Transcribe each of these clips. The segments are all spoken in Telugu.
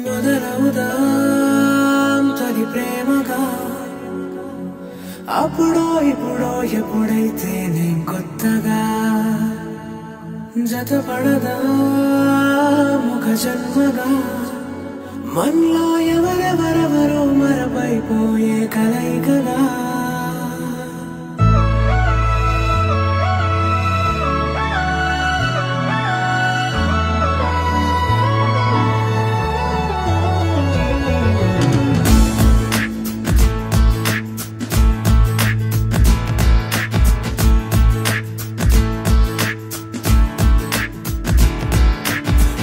మొదలవుదాం తొలి ప్రేమగా అప్పుడో ఇప్పుడో ఎప్పుడైతే నేను కొత్తగా జతపడదా ముఖ జన్మగా మనలో ఎవరెవరెవరో మరపైపోయే కలయికగా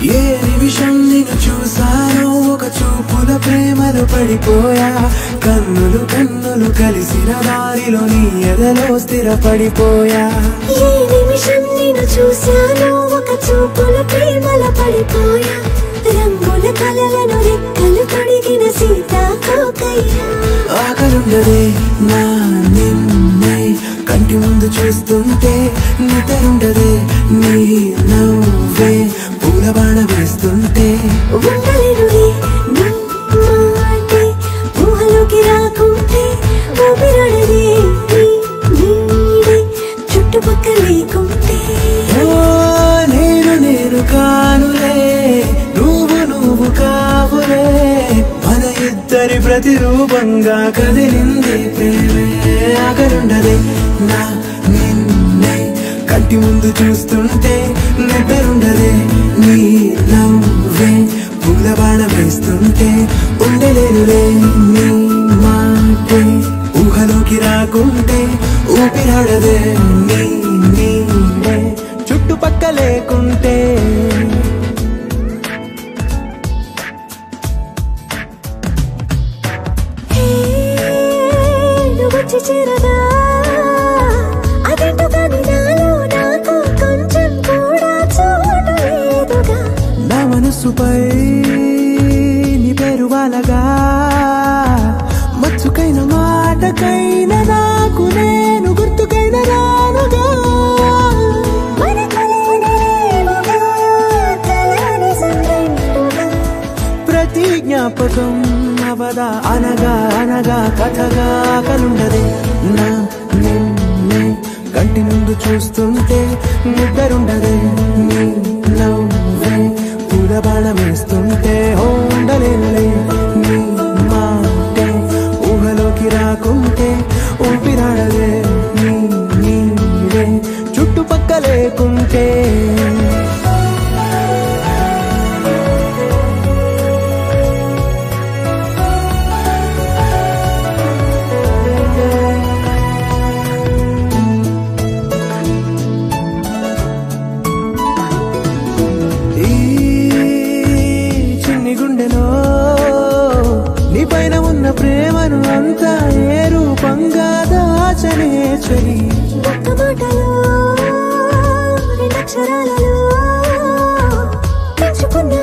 ఏ నిమిషం నిన్ను చూసానో ఒక చూపుల ప్రేమలో పడిపోయా కన్నులు కన్నులు కలిసిన దారిలో నీ ఎదలో స్థిరపడిపోయా ఏ నిమిషం నిన్ను చూసానో ఒక చూపుల ప్రేమలో పడిపోయా రంగుల కలలను రెక్కలు తొడిగిన సీతాకోకయ్యా ఆకలుండదే నా నిన్నే కంటి ముందు చూస్తుంటే నిద్రుండదే నీ నవ్వే పూల బాణ వేస్తుంటే ఉండలేనులే నీ మాటే ఊహలోకి రాకుంటే ఊపిరాడదే నీ నీడే చుట్టుపక్కల లేకుంటే నేను కానులే నువ్వు కావులే మన ఇద్దరి ప్రతిరూపంగా కదిలింది ప్రేమే ఆకలుండదే నా నిన్నే కంటి ముందు చూస్తుంటే నిద్రుండదే నీ నవ్వే పూల బాణ వేస్తుంటే ఉండలేనులే నీ మాటే ఊహలోకి రాకుంటే ఊపిరాడదే నీ నీడే చుట్టుపక్క లేకుంటే వచ్చి చేరదా అదేంటో కానీ నాలో నాకు కొంచెం కూడా చోటు లేదుగా నా మనసుపై నీ పేరు వాలగా మచ్చుకైన మాటకైన నాకు నేను గుర్తుకైన రానుగా మన కలయికలేవుగా, కలని సంరెండుగా. ప్రతి జ్ఞాపకం అవదా అనగా అనగా కథగా కలుండదే నా నిన్నే కంటి ముందు చూస్తుంటే నిద్రుండదే నీ నవ్వే పూల బాణం వేస్తుంటే ఉండలేనులే నీ మాటే ఊహలోకి రాకుంటే ఊపిరాడదే నీ నీడే చుట్టుపక్క లేకుంటే నీపైన ఉన్న ప్రేమను అంతా ఏ రూపంగా దాచనే చలి ఒక్క మాటలో రెండక్షరాలలో పెంచుకున్న